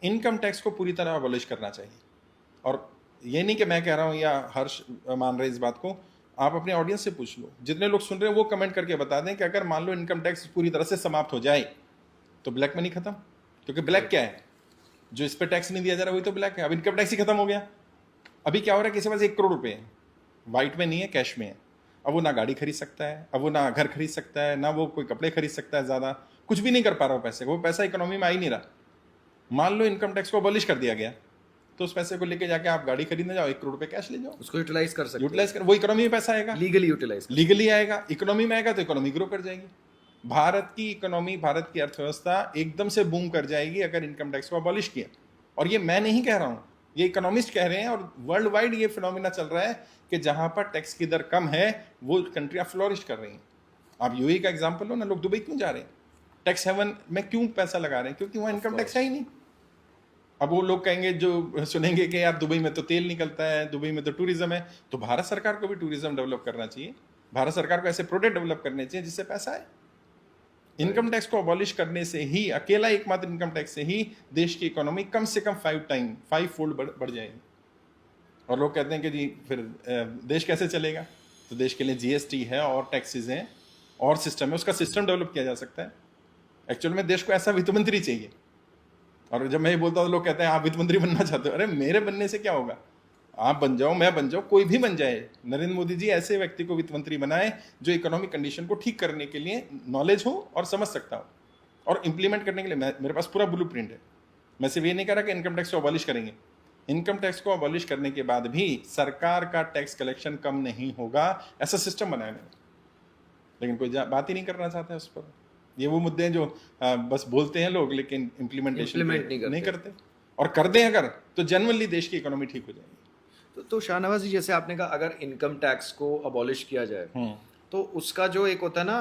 Income tax को पूरी तरह अबॉलिश करना चाहिए। और ये नहीं कि मैं कह रहा हूँ या हर्ष मान रहे इस बात को, आप अपने ऑडियंस से पूछ लो, जितने लोग सुन रहे हैं वो कमेंट करके बता दें कि अगर मान लो इनकम टैक्स पूरी तरह से समाप्त हो जाए तो ब्लैक मनी खत्म। क्योंकि ब्लैक क्या है, जो इस पर टैक्स नहीं दिया जा रहा वही तो ब्लैक है। अब इनकम टैक्स ही खत्म हो गया। अभी क्या हो रहा है, किसी के पास 1 करोड़ रुपए है, वाइट में नहीं है, कैश में है। अब वो ना गाड़ी खरीद सकता है, अब वो ना घर खरीद सकता है, ना वो कोई कपड़े खरीद सकता है, ज्यादा कुछ भी नहीं कर पा रहा वो पैसे को, वो पैसा इकोनॉमी में आ ही नहीं रहा। मान लो इनकम टैक्स को अबॉलिश कर दिया गया तो उस पैसे को लेके जाके आप गाड़ी खरीदने जाओ, 1 करोड़ रुपए कैश ले जाओ, उसको यूटिलाइज कर सकते यूटिलाइज कर, वो इकोनॉमी में पैसा आएगा, लीगली यूटिलाइज लीगली आएगा, इकोनॉमी में आएगा तो इकोनॉमी ग्रो कर जाएगी। भारत की इकोनॉमी, भारत की अर्थव्यवस्था एकदम से बूम कर जाएगी अगर इनकम टैक्स को अबॉलिश किया। और ये मैं नहीं कह रहा हूं, ये इकोनॉमिस्ट कह रहे हैं, और वर्ल्ड वाइड ये फिनोमिना चल रहा है कि जहां पर टैक्स की दर कम है वो कंट्रियां फ्लोरिश कर रही हैं। आप यूएई का एग्जांपल लो ना, लोग दुबई क्यों जा रहे हैं, टैक्स हेवन में क्यों पैसा लगा रहे हैं, क्योंकि वहां इनकम टैक्स है ही नहीं। अब वो लोग कहेंगे, जो सुनेंगे कि यार दुबई में तो तेल निकलता है, दुबई में तो टूरिज्म है, तो भारत सरकार को भी टूरिज्म डेवलप करना चाहिए, भारत सरकार को ऐसे प्रोडक्ट डेवलप करने चाहिए जिससे पैसा है। इनकम टैक्स को अबॉलिश करने से ही, अकेला एकमात्र इनकम टैक्स से ही देश की इकोनॉमी कम से कम 5 फोल्ड बढ़ जाएगी। और लोग कहते हैं कि जी फिर देश कैसे चलेगा, तो देश के लिए जीएसटी है और टैक्सेस हैं और सिस्टम है, उसका सिस्टम डेवलप किया जा सकता है। एक्चुअल में देश को ऐसा वित्त मंत्री चाहिए। और जब मैं ये बोलता हूँ तो लोग कहते हैं आप वित्त मंत्री बनना चाहते हो। अरे मेरे बनने से क्या होगा, आप बन जाओ, मैं बन जाऊं, कोई भी बन जाए, नरेंद्र मोदी जी ऐसे व्यक्ति को वित्त मंत्री बनाए जो इकोनॉमिक कंडीशन को ठीक करने के लिए नॉलेज हो और समझ सकता हो, और इंप्लीमेंट करने के लिए मेरे पास पूरा ब्लूप्रिंट है। मैं सिर्फ ये नहीं कह रहा कि इनकम टैक्स को अबॉलिश करेंगे, इनकम टैक्स को अबॉलिश करने के बाद भी सरकार का टैक्स कलेक्शन कम नहीं होगा, ऐसा सिस्टम बनाया मैंने। लेकिन कोई बात ही नहीं करना चाहता है उस पर। ये वो मुद्दे हैं जो बस बोलते हैं लोग लेकिन इम्प्लीमेंटेशन नहीं करते। और कर दें अगर, तो जनरली देश की इकोनॉमी ठीक हो जाएगी। तो शाहनवाज जी, जैसे आपने कहा अगर इनकम टैक्स को अबॉलिश किया जाए तो उसका जो एक होता है ना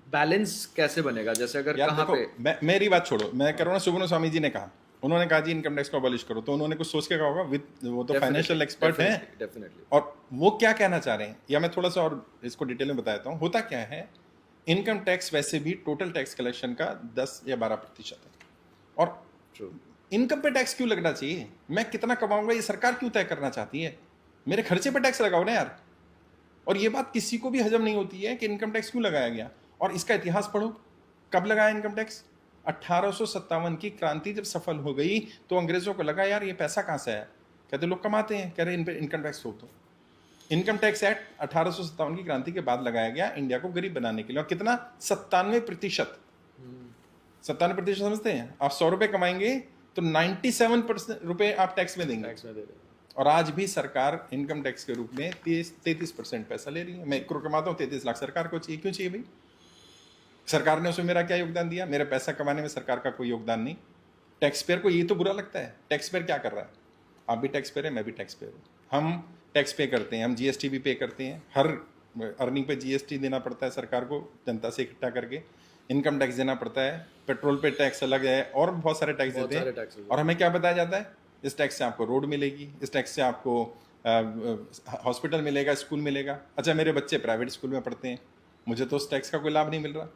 बैलेंस कैसे बनेगा, जैसे अगर कहाँ पे। मेरी बात छोड़ो, मैं कह रहा हूँ सुब्रमण्यम स्वामी जी ने कहा, उन्होंने कहा जी इनकम टैक्स को अबॉलिश करो, तो उन्होंने कुछ सोच के कहा होगा, विद वो तो फाइनेंशियल एक्सपर्ट हैं डेफिनेटली। और वो क्या कहना चाह रहे हैं, या मैं थोड़ा सा और इसको डिटेल में बताता हूँ। होता क्या है, इनकम टैक्स वैसे भी टोटल टैक्स कलेक्शन का 10 या 12% है, और इनकम पे टैक्स क्यों लगना चाहिए, मैं कितना कमाऊंगा ये सरकार क्यों तय करना चाहती है, मेरे खर्चे पे टैक्स लगाओ ना यार। और ये बात किसी को भी हजम नहीं होती है कि इनकम टैक्स क्यों लगाया गया। और इसका इतिहास पढ़ो, कब लगाया इनकम टैक्स, 1857 की क्रांति जब सफल हो गई तो अंग्रेजों को लगा यार ये पैसा कहां से आया, कहते लोग कमाते हैं, कह रहे इन पे इनकम टैक्स हो। तो इनकम टैक्स एक्ट 1857 की क्रांति के बाद लगाया गया इंडिया को गरीब बनाने के लिए। और कितना, 97%। 97% समझते हैं, आप 100 रुपए कमाएंगे तो 97% रुपए आप टैक्स में देंगे। और आज भी सरकार इनकम टैक्स के रूप में 33% पैसा ले रही है। मैं 1 करोड़ कमाता हूँ, 33 लाख सरकार को चाहिए। क्यों चाहिए भाई, सरकार ने उसमें मेरा क्या योगदान दिया, मेरे पैसा कमाने में सरकार का कोई योगदान नहीं। टैक्स पेयर को ये तो बुरा लगता है। टैक्स पेयर क्या कर रहा है, आप भी टैक्स पेयर है, मैं भी टैक्स पेयर हूँ, हम टैक्स पे करते हैं, हम जीएसटी भी पे करते हैं, हर अर्निंग पे जीएसटी देना पड़ता है सरकार को, जनता से इकट्ठा करके इनकम टैक्स देना पड़ता है, पेट्रोल पे टैक्स अलग है, और बहुत सारे टैक्स देते हैं। और हमें क्या बताया जाता है, इस टैक्स से आपको रोड मिलेगी, इस टैक्स से आपको हॉस्पिटल मिलेगा, स्कूल मिलेगा। अच्छा, मेरे बच्चे प्राइवेट स्कूल में पढ़ते हैं, मुझे तो उस टैक्स का कोई लाभ नहीं मिल रहा।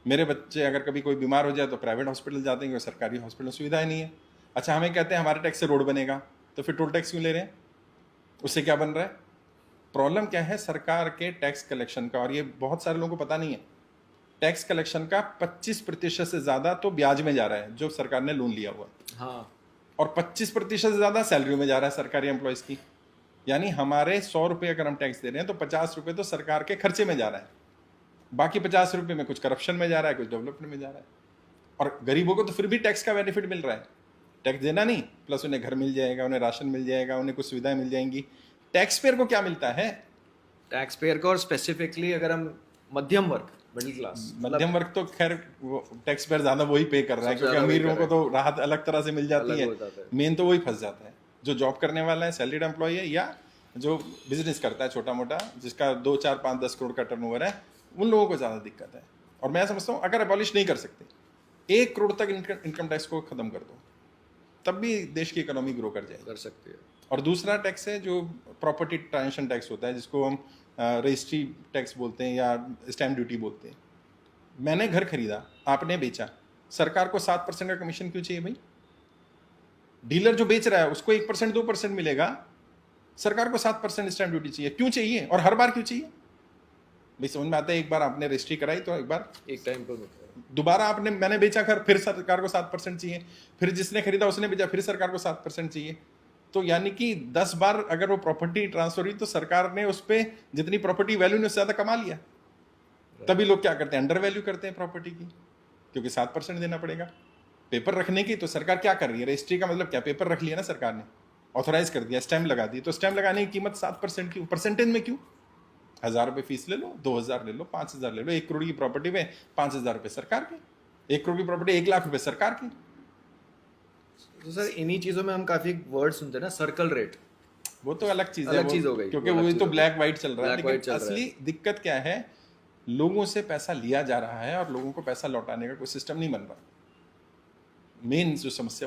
मेरे बच्चे अगर कभी कोई बीमार हो जाए तो प्राइवेट हॉस्पिटल जाते हैं, सरकारी हॉस्पिटल सुविधाएं नहीं है। अच्छा, हमें कहते हैं हमारे टैक्स से रोड बनेगा, तो फिर टोल टैक्स क्यों ले रहे हैं, उससे क्या बन रहा है। प्रॉब्लम क्या है सरकार के टैक्स कलेक्शन का, और ये बहुत सारे लोगों को पता नहीं है, टैक्स कलेक्शन का 25% से ज्यादा तो ब्याज में जा रहा है जो सरकार ने लोन लिया हुआ, हाँ, और 25% से ज्यादा सैलरी में जा रहा है सरकारी एम्प्लॉयज की। यानी हमारे 100 रुपए अगर हम टैक्स दे रहे हैं तो 50 रुपए तो सरकार के खर्चे में जा रहा है, बाकी 50 रुपए में कुछ करप्शन में जा रहा है, कुछ डेवलपमेंट में जा रहा है। और गरीबों को तो फिर भी टैक्स का बेनिफिट मिल रहा है, टैक्स देना नहीं, प्लस उन्हें घर मिल जाएगा, उन्हें राशन मिल जाएगा, उन्हें कुछ सुविधाएं मिल जाएंगी। टैक्स पेयर को क्या मिलता है, टैक्स पेयर को, और स्पेसिफिकली अगर हम मध्यम वर्ग, मिडिल क्लास, मध्यम वर्ग तो खैर टैक्स पेयर ज्यादा वही पे कर रहा है, क्योंकि अमीरों को तो राहत अलग तरह से मिल जाती है। मेन तो वही फंस जाता है, जो जॉब करने वाला है, सैलरीड एम्प्लॉय है, या जो बिजनेस करता है छोटा मोटा, जिसका 2, 4, 5, 10 करोड़ का टर्नओवर है, उन लोगों को ज्यादा दिक्कत है। और मैं समझता हूँ अगर अबॉलिश नहीं कर सकते, 1 करोड़ तक इनकम टैक्स को खत्म कर दो, तब भी देश की इकोनॉमी ग्रो कर जाएगी, कर सकती है। और दूसरा टैक्स है जो प्रॉपर्टी ट्रांजेक्शन टैक्स होता है, जिसको हम रजिस्ट्री टैक्स बोलते हैं या स्टैम्प ड्यूटी बोलते हैं। मैंने घर खरीदा, आपने बेचा, सरकार को 7% का कमीशन क्यों चाहिए भाई, डीलर जो बेच रहा है उसको 1% 2% मिलेगा, सरकार को 7% स्टैंप ड्यूटी चाहिए। क्यों चाहिए और हर बार क्यों चाहिए? भाई समझ में आता है, एक बार आपने रजिस्ट्री कराई तो एक बार एक टाइम पर होता है। दोबारा मैंने बेचा घर, फिर सरकार को 7% चाहिए, फिर जिसने खरीदा उसने बेचा, फिर सरकार को 7% चाहिए। तो यानी कि 10 बार अगर वो प्रॉपर्टी ट्रांसफर हुई तो सरकार ने उस पर जितनी प्रॉपर्टी वैल्यू ने उससे ज्यादा कमा लिया। तभी लोग क्या करते हैं, अंडर वैल्यू करते हैं प्रॉपर्टी की, क्योंकि 7% देना पड़ेगा पेपर रखने की। तो सरकार क्या कर रही है, रजिस्ट्री का मतलब क्या, पेपर रख लिया ना सरकार ने, ऑथोराइज कर दिया, स्टैम्प लगा दी। तो स्टैम्प लगाने की कीमत 7% क्यों, परसेंटेज में क्यों? 1000 रुपये फीस ले लो, 2000 ले लो, 5000 ले लो। 1 करोड़ की प्रॉपर्टी में 5000 रुपये सरकार के, 1 करोड़ की प्रॉपर्टी 1 लाख रुपए सरकार की। तो सर इन्हीं चीजों में हम काफी वर्ड सुनते हैं ना, सर्कल रेट, वो तो अलग चीज है, अलग चीज हो गई, क्योंकि वो अलग वो चीज तो हो गई। ब्लैक व्हाइट चल रहा है। Black white लेकिन चल रहा असली दिक्कत क्या है, लोगों से पैसा लिया जा रहा है और लोगों को पैसा लौटाने का कोई सिस्टम नहीं बन रहा। मेन जो समस्या वो